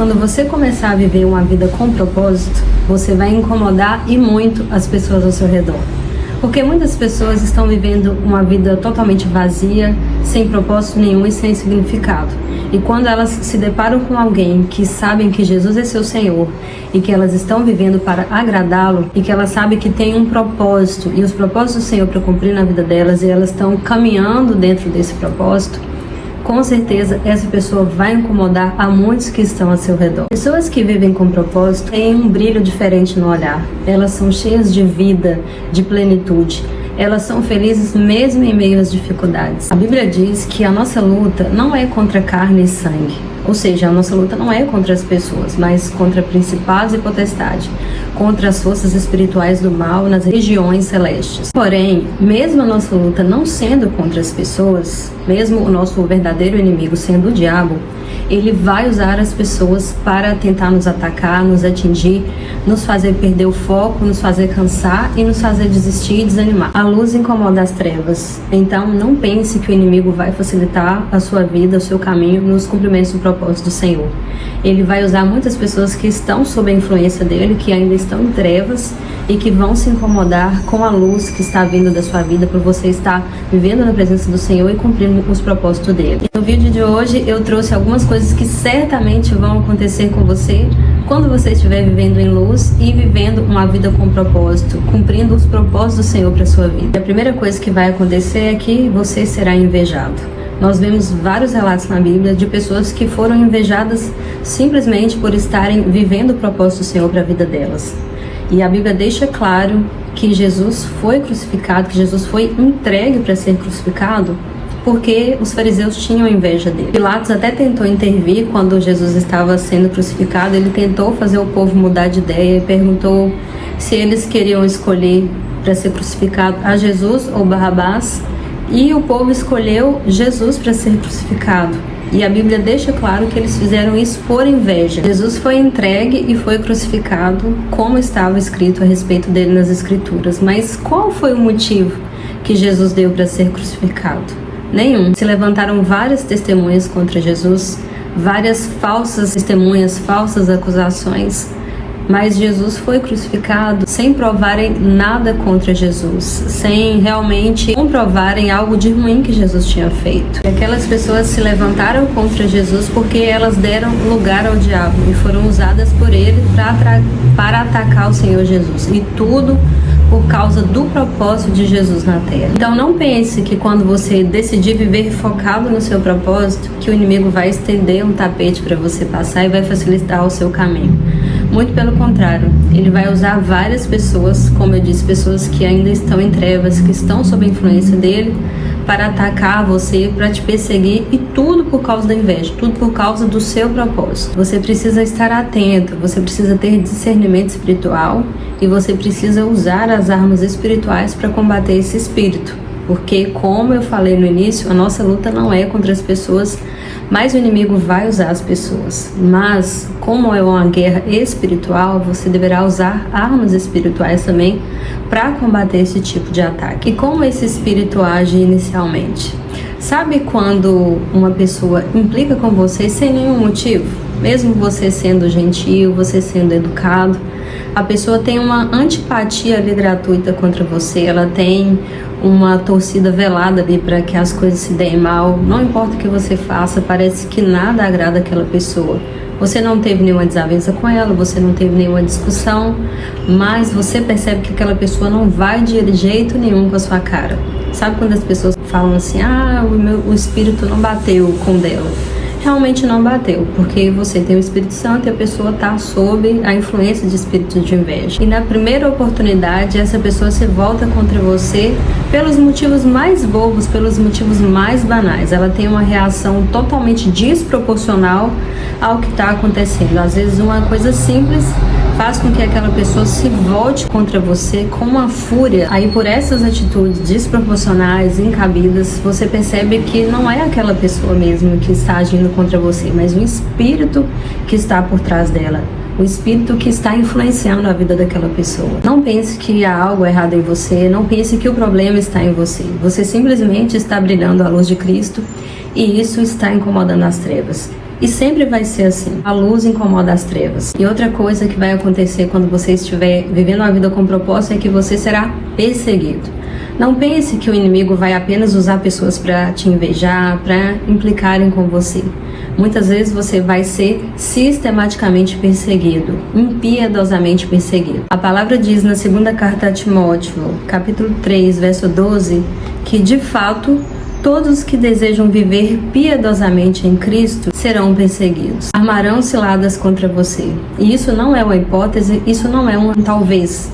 quando você começar a viver uma vida com propósito, você vai incomodar e muito as pessoas ao seu redor. Porque muitas pessoas estão vivendo uma vida totalmente vazia, sem propósito nenhum e sem significado. E quando elas se deparam com alguém que sabem que Jesus é seu Senhor e que elas estão vivendo para agradá-lo e que elas sabem que tem um propósito e os propósitos do Senhor para cumprir na vida delas e elas estão caminhando dentro desse propósito, com certeza essa pessoa vai incomodar a muitos que estão ao seu redor. Pessoas que vivem com propósito têm um brilho diferente no olhar. Elas são cheias de vida, de plenitude. Elas são felizes mesmo em meio às dificuldades. A Bíblia diz que a nossa luta não é contra carne e sangue. Ou seja, a nossa luta não é contra as pessoas, mas contra principados e potestades, contra as forças espirituais do mal nas regiões celestes. Porém, mesmo a nossa luta não sendo contra as pessoas, mesmo o nosso verdadeiro inimigo sendo o diabo, ele vai usar as pessoas para tentar nos atacar, nos atingir, nos fazer perder o foco, nos fazer cansar e nos fazer desistir e desanimar. A luz incomoda as trevas, então não pense que o inimigo vai facilitar a sua vida, o seu caminho nos cumprimentos do propósito do Senhor. Ele vai usar muitas pessoas que estão sob a influência dele, que ainda estão em trevas e que vão se incomodar com a luz que está vindo da sua vida por você estar vivendo na presença do Senhor e cumprindo os propósitos dele. No vídeo de hoje eu trouxe algumas coisas que certamente vão acontecer com você quando você estiver vivendo em luz e vivendo uma vida com propósito, cumprindo os propósitos do Senhor para a sua vida. A primeira coisa que vai acontecer é que você será invejado. Nós vemos vários relatos na Bíblia de pessoas que foram invejadas simplesmente por estarem vivendo o propósito do Senhor para a vida delas. E a Bíblia deixa claro que Jesus foi crucificado, que Jesus foi entregue para ser crucificado, porque os fariseus tinham inveja dele. Pilatos até tentou intervir quando Jesus estava sendo crucificado. Ele tentou fazer o povo mudar de ideia e perguntou se eles queriam escolher para ser crucificado a Jesus ou Barrabás. E o povo escolheu Jesus para ser crucificado. E a Bíblia deixa claro que eles fizeram isso por inveja. Jesus foi entregue e foi crucificado como estava escrito a respeito dele nas Escrituras. Mas qual foi o motivo que Jesus deu para ser crucificado? Nenhum. Se levantaram várias testemunhas contra Jesus, várias falsas testemunhas, falsas acusações, mas Jesus foi crucificado sem provarem nada contra Jesus, sem realmente comprovarem algo de ruim que Jesus tinha feito. E aquelas pessoas se levantaram contra Jesus porque elas deram lugar ao diabo e foram usadas por ele para atacar o Senhor Jesus. E tudo por causa do propósito de Jesus na terra. Então não pense que quando você decidir viver focado no seu propósito, que o inimigo vai estender um tapete para você passar e vai facilitar o seu caminho. Muito pelo contrário, ele vai usar várias pessoas, como eu disse, pessoas que ainda estão em trevas, que estão sob a influência dele, para atacar você, para te perseguir, e tudo por causa da inveja, tudo por causa do seu propósito. Você precisa estar atento, você precisa ter discernimento espiritual e você precisa usar as armas espirituais para combater esse espírito. Porque, como eu falei no início, a nossa luta não é contra as pessoas, mas o inimigo vai usar as pessoas. Mas, como é uma guerra espiritual, você deverá usar armas espirituais também para combater esse tipo de ataque. E como esse espírito age inicialmente? Sabe quando uma pessoa implica com você sem nenhum motivo? Mesmo você sendo gentil, você sendo educado, a pessoa tem uma antipatia ali gratuita contra você, ela tem uma torcida velada ali para que as coisas se deem mal. Não importa o que você faça, parece que nada agrada aquela pessoa. Você não teve nenhuma desavença com ela, você não teve nenhuma discussão, mas você percebe que aquela pessoa não vai de jeito nenhum com a sua cara. Sabe quando as pessoas falam assim, o espírito não bateu com o dela? Realmente não bateu, porque você tem o Espírito Santo e a pessoa está sob a influência de espírito de inveja. E na primeira oportunidade, essa pessoa se volta contra você pelos motivos mais bobos, pelos motivos mais banais. Ela tem uma reação totalmente desproporcional ao que está acontecendo. Às vezes uma coisa simples faz com que aquela pessoa se volte contra você com uma fúria. Aí por essas atitudes desproporcionais, incabidas, você percebe que não é aquela pessoa mesmo que está agindo contra você, mas o espírito que está por trás dela, o espírito que está influenciando a vida daquela pessoa. Não pense que há algo errado em você, não pense que o problema está em você. Você simplesmente está brilhando a luz de Cristo e isso está incomodando as trevas. E sempre vai ser assim. A luz incomoda as trevas. E outra coisa que vai acontecer quando você estiver vivendo uma vida com propósito é que você será perseguido. Não pense que o inimigo vai apenas usar pessoas para te invejar, para implicarem com você. Muitas vezes você vai ser sistematicamente perseguido, impiedosamente perseguido. A palavra diz na segunda carta a Timóteo, capítulo 3, verso 12, que de fato todos os que desejam viver piedosamente em Cristo serão perseguidos. Armarão ciladas contra você. E isso não é uma hipótese, isso não é um talvez.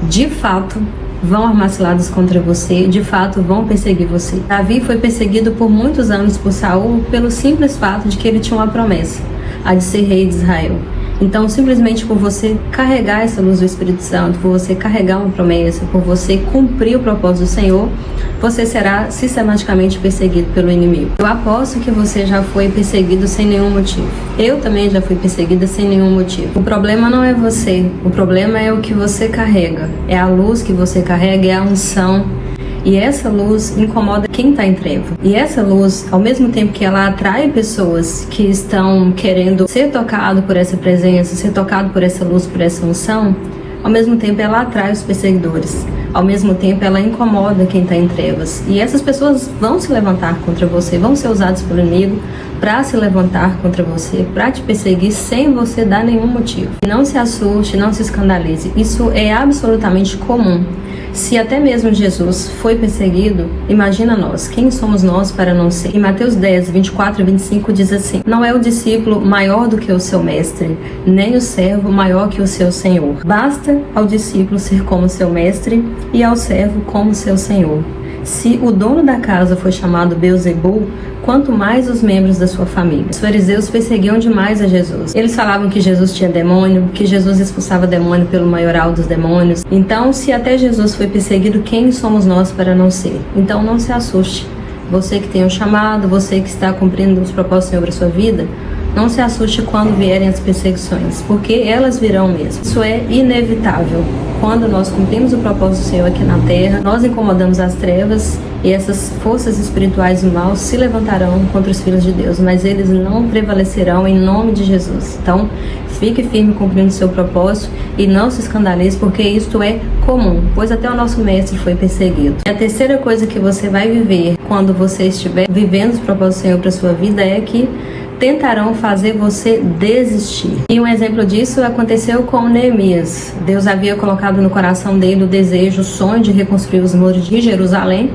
De fato, vão armar ciladas contra você, de fato vão perseguir você. Davi foi perseguido por muitos anos por Saul pelo simples fato de que ele tinha uma promessa, a de ser rei de Israel. Então, simplesmente por você carregar essa luz do Espírito Santo, por você carregar uma promessa, por você cumprir o propósito do Senhor, você será sistematicamente perseguido pelo inimigo. Eu aposto que você já foi perseguido sem nenhum motivo. Eu também já fui perseguida sem nenhum motivo. O problema não é você, o problema é o que você carrega. É a luz que você carrega, é a unção. E essa luz incomoda quem está em treva. E essa luz, ao mesmo tempo que ela atrai pessoas que estão querendo ser tocado por essa presença, ser tocado por essa luz, por essa unção, ao mesmo tempo ela atrai os perseguidores. Ao mesmo tempo ela incomoda quem está em trevas. E essas pessoas vão se levantar contra você, vão ser usadas pelo inimigo para se levantar contra você, para te perseguir sem você dar nenhum motivo. Não se assuste, não se escandalize. Isso é absolutamente comum. Se até mesmo Jesus foi perseguido, imagina nós, quem somos nós para não ser? Em Mateus 10, 24 e 25 diz assim: não é o discípulo maior do que o seu mestre, nem o servo maior que o seu senhor. Basta ao discípulo ser como seu mestre e ao servo como seu senhor. Se o dono da casa foi chamado Beelzebul, quanto mais os membros da sua família. Os fariseus perseguiam demais a Jesus. Eles falavam que Jesus tinha demônio, que Jesus expulsava demônio pelo maioral dos demônios. Então, se até Jesus foi perseguido, quem somos nós para não ser? Então, não se assuste. Você que tem um chamado, você que está cumprindo os propósitos do Senhor para a sua vida, não se assuste quando vierem as perseguições, porque elas virão mesmo. Isso é inevitável. Quando nós cumprimos o propósito do Senhor aqui na terra, nós incomodamos as trevas e essas forças espirituais do mal se levantarão contra os filhos de Deus, mas eles não prevalecerão em nome de Jesus. Então, fique firme cumprindo o seu propósito e não se escandalize, porque isto é comum, pois até o nosso mestre foi perseguido. E a terceira coisa que você vai viver quando você estiver vivendo os propósitos do Senhor para a sua vida é que tentarão fazer você desistir. E um exemplo disso aconteceu com Neemias. Deus havia colocado no coração dele o desejo, o sonho de reconstruir os muros de Jerusalém,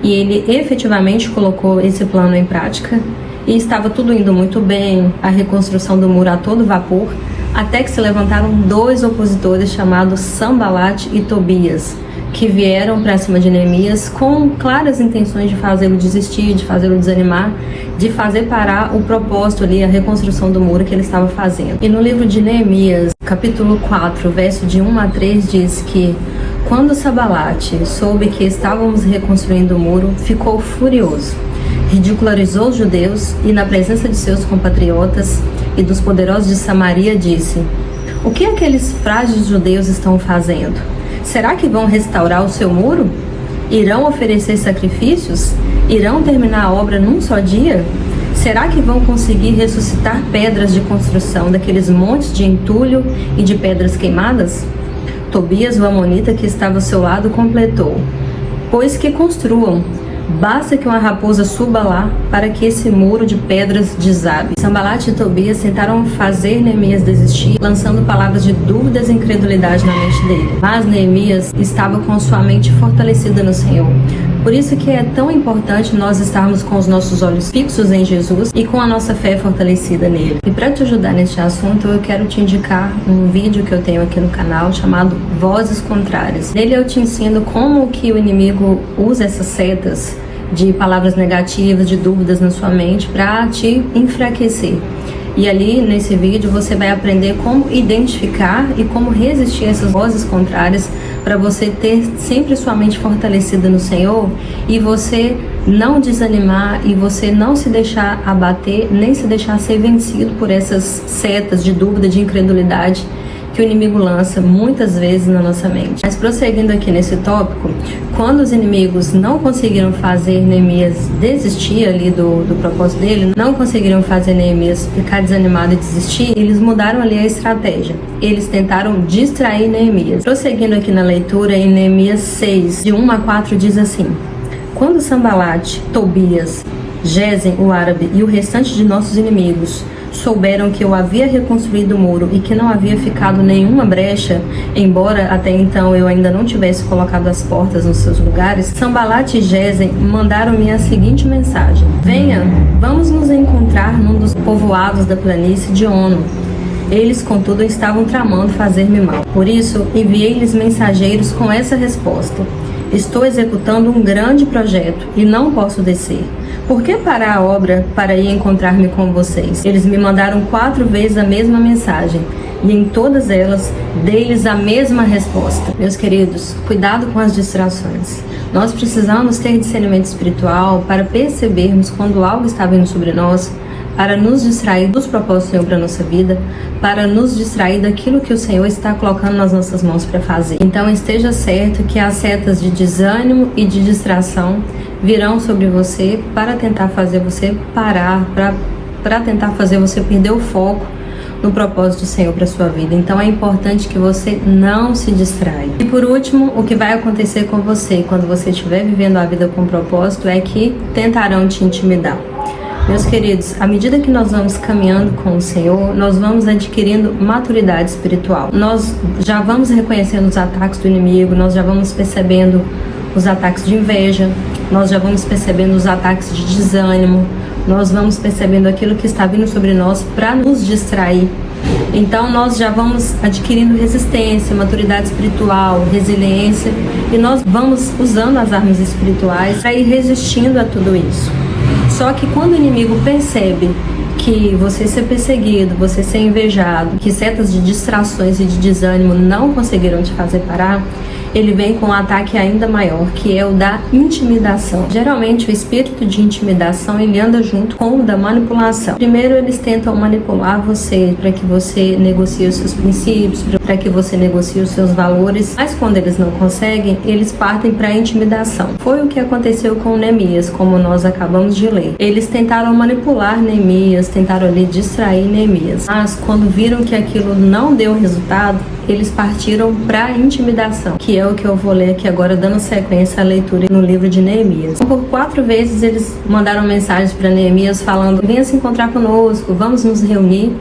e ele efetivamente colocou esse plano em prática, e estava tudo indo muito bem, a reconstrução do muro a todo vapor, até que se levantaram dois opositores chamados Sanbalat e Tobias, que vieram para cima de Neemias com claras intenções de fazê-lo desistir, de fazê-lo desanimar, de fazer parar o propósito ali, a reconstrução do muro que ele estava fazendo. E no livro de Neemias, capítulo 4, verso de 1 a 3, diz que quando Sanbalat soube que estávamos reconstruindo o muro, ficou furioso, ridicularizou os judeus e, na presença de seus compatriotas e dos poderosos de Samaria, disse: o que aqueles frágeis judeus estão fazendo? Será que vão restaurar o seu muro? Irão oferecer sacrifícios? Irão terminar a obra num só dia? Será que vão conseguir ressuscitar pedras de construção daqueles montes de entulho e de pedras queimadas? Tobias, o amonita que estava ao seu lado, completou: pois que construam. Basta que uma raposa suba lá para que esse muro de pedras desabe. Sanbalat e Tobias tentaram fazer Neemias desistir, lançando palavras de dúvidas e incredulidade na mente dele. Mas Neemias estava com sua mente fortalecida no Senhor. Por isso que é tão importante nós estarmos com os nossos olhos fixos em Jesus e com a nossa fé fortalecida nele. E para te ajudar neste assunto, eu quero te indicar um vídeo que eu tenho aqui no canal chamado Vozes Contrárias. Nele eu te ensino como que o inimigo usa essas setas de palavras negativas, de dúvidas na sua mente para te enfraquecer. E ali nesse vídeo você vai aprender como identificar e como resistir a essas vozes contrárias para você ter sempre sua mente fortalecida no Senhor e você não desanimar e você não se deixar abater, nem se deixar ser vencido por essas setas de dúvida, de incredulidade que o inimigo lança muitas vezes na nossa mente. Mas prosseguindo aqui nesse tópico, quando os inimigos não conseguiram fazer Neemias desistir ali do propósito dele, não conseguiram fazer Neemias ficar desanimado e desistir, eles mudaram ali a estratégia. Eles tentaram distrair Neemias. Prosseguindo aqui na leitura, em Neemias 6, de 1 a 4, diz assim: quando Sambalate, Tobias, Gesem, o árabe, e o restante de nossos inimigos souberam que eu havia reconstruído o muro e que não havia ficado nenhuma brecha, embora até então eu ainda não tivesse colocado as portas nos seus lugares, Sambalate e Gesem mandaram-me a seguinte mensagem: venha, vamos nos encontrar num dos povoados da planície de Ono. Eles, contudo, estavam tramando fazer-me mal. Por isso, enviei-lhes mensageiros com essa resposta: estou executando um grande projeto e não posso descer. Por que parar a obra para ir encontrar-me com vocês? Eles me mandaram 4 vezes a mesma mensagem e em todas elas dei-lhes a mesma resposta. Meus queridos, cuidado com as distrações. Nós precisamos ter discernimento espiritual para percebermos quando algo está vindo sobre nós, para nos distrair dos propósitos do Senhor para a nossa vida, para nos distrair daquilo que o Senhor está colocando nas nossas mãos para fazer. Então esteja certo que as setas de desânimo e de distração virão sobre você para tentar fazer você parar, para tentar fazer você perder o foco no propósito do Senhor para sua vida. Então é importante que você não se distraia. E por último, o que vai acontecer com você quando você estiver vivendo a vida com propósito é que tentarão te intimidar. Meus queridos, à medida que nós vamos caminhando com o Senhor, nós vamos adquirindo maturidade espiritual. Nós já vamos reconhecendo os ataques do inimigo, nós já vamos percebendo os ataques de inveja, nós já vamos percebendo os ataques de desânimo, nós vamos percebendo aquilo que está vindo sobre nós para nos distrair. Então nós já vamos adquirindo resistência, maturidade espiritual, resiliência, e nós vamos usando as armas espirituais para ir resistindo a tudo isso. Só que quando o inimigo percebe que você ser perseguido, você ser invejado, que setas de distrações e de desânimo não conseguiram te fazer parar, ele vem com um ataque ainda maior, que é o da intimidação. Geralmente o espírito de intimidação ele anda junto com o da manipulação. Primeiro eles tentam manipular você para que você negocie os seus princípios, para que você negocie os seus valores, mas quando eles não conseguem, eles partem para a intimidação. Foi o que aconteceu com Neemias, como nós acabamos de ler. Eles tentaram manipular Neemias, tentaram ali distrair Neemias, mas quando viram que aquilo não deu resultado, eles partiram para a intimidação, que é o que eu vou ler aqui agora, dando sequência à leitura no livro de Neemias. Por 4 vezes eles mandaram mensagens para Neemias falando: venha se encontrar conosco, vamos nos reunir.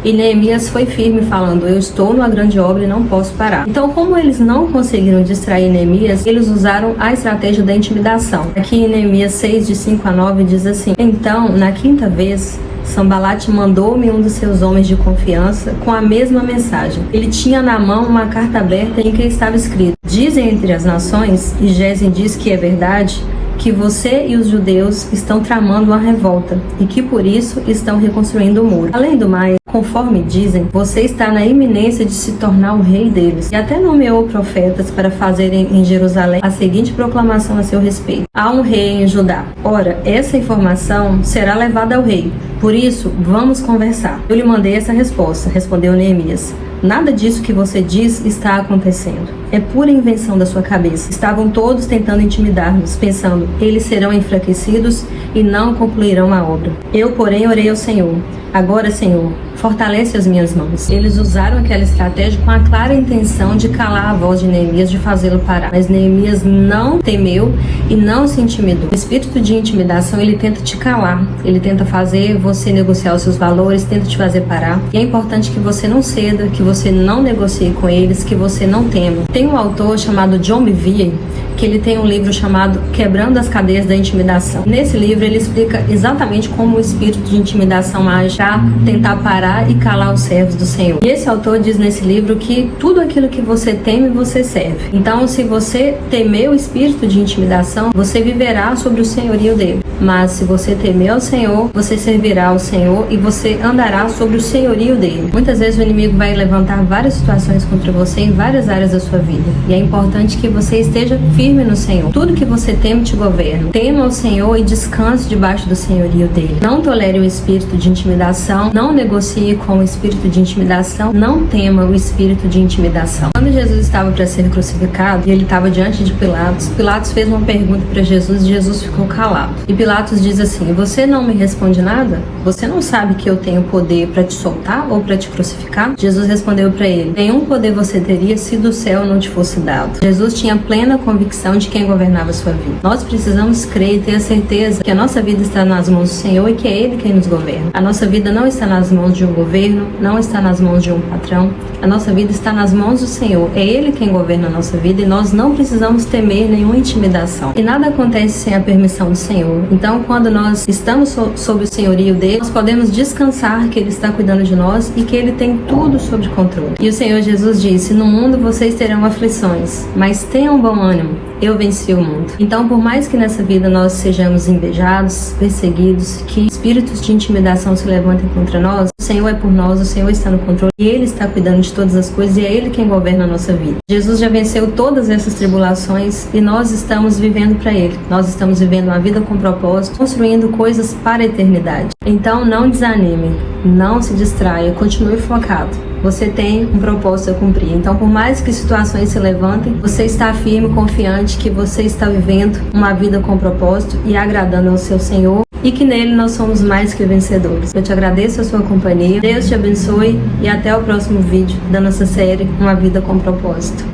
E Neemias foi firme falando: eu estou numa grande obra e não posso parar. Então, como eles não conseguiram distrair Neemias, eles usaram a estratégia da intimidação. Aqui em Neemias 6, de 5 a 9, diz assim: então, na 5ª vez, Sambalate mandou-me um dos seus homens de confiança com a mesma mensagem. Ele tinha na mão uma carta aberta em que estava escrito: dizem entre as nações, e Gesem diz que é verdade, que você e os judeus estão tramando uma revolta e que por isso estão reconstruindo o muro. Além do mais, conforme dizem, você está na iminência de se tornar o rei deles. E até nomeou profetas para fazerem em Jerusalém a seguinte proclamação a seu respeito: há um rei em Judá. Ora, essa informação será levada ao rei. Por isso, vamos conversar. Eu lhe mandei essa resposta, respondeu Neemias. Nada disso que você diz está acontecendo. É pura invenção da sua cabeça. Estavam todos tentando intimidar-nos, pensando: eles serão enfraquecidos e não concluirão a obra. Eu, porém, orei ao Senhor: agora, Senhor, fortalece as minhas mãos. Eles usaram aquela estratégia com a clara intenção de calar a voz de Neemias, de fazê-lo parar. Mas Neemias não temeu e não se intimidou. O espírito de intimidação, ele tenta te calar. Ele tenta fazer você negociar os seus valores, tenta te fazer parar. E é importante que você não ceda, que você não negocie com eles, que você não tema. Tem um autor chamado John Bevere, que ele tem um livro chamado Quebrando as Cadeias da Intimidação. Nesse livro ele explica exatamente como o espírito de intimidação age para tentar parar e calar os servos do Senhor. E esse autor diz nesse livro que tudo aquilo que você teme, você serve. Então, se você temer o espírito de intimidação, você viverá sobre o senhorio dele. Mas se você temer ao Senhor, você servirá ao Senhor e você andará sobre o senhorio dele. Muitas vezes o inimigo vai levantar várias situações contra você em várias áreas da sua vida. E é importante que você esteja firme firme no Senhor. Tudo que você teme te governa. Tema o Senhor e descanse debaixo do senhorio dele. Não tolere o espírito de intimidação, não negocie com o espírito de intimidação, não tema o espírito de intimidação. Quando Jesus estava para ser crucificado e ele estava diante de Pilatos, Pilatos fez uma pergunta para Jesus e Jesus ficou calado. E Pilatos diz assim: você não me responde nada? Você não sabe que eu tenho poder para te soltar ou para te crucificar? Jesus respondeu para ele: nenhum poder você teria se do céu não te fosse dado. Jesus tinha plena convicção de quem governava a sua vida. Nós precisamos crer e ter a certeza que a nossa vida está nas mãos do Senhor e que é Ele quem nos governa. A nossa vida não está nas mãos de um governo, não está nas mãos de um patrão. A nossa vida está nas mãos do Senhor. É Ele quem governa a nossa vida e nós não precisamos temer nenhuma intimidação. E nada acontece sem a permissão do Senhor. Então, quando nós estamos sob o senhorio dele, nós podemos descansar que Ele está cuidando de nós e que Ele tem tudo sob controle. E o Senhor Jesus disse: no mundo vocês terão aflições, mas tenham bom ânimo, eu venci o mundo. Então, por mais que nessa vida nós sejamos invejados, perseguidos, que espíritos de intimidação se levantem contra nós, o Senhor é por nós, o Senhor está no controle e Ele está cuidando de todas as coisas e é Ele quem governa a nossa vida. Jesus já venceu todas essas tribulações e nós estamos vivendo para Ele. Nós estamos vivendo uma vida com propósito, construindo coisas para a eternidade. Então, não desanime, não se distraia, continue focado. Você tem um propósito a cumprir. Então, por mais que situações se levantem, você está firme, confiante que você está vivendo uma vida com propósito e agradando ao seu Senhor e que nele nós somos mais que vencedores. Eu te agradeço a sua companhia. Deus te abençoe e até o próximo vídeo da nossa série Uma Vida com Propósito.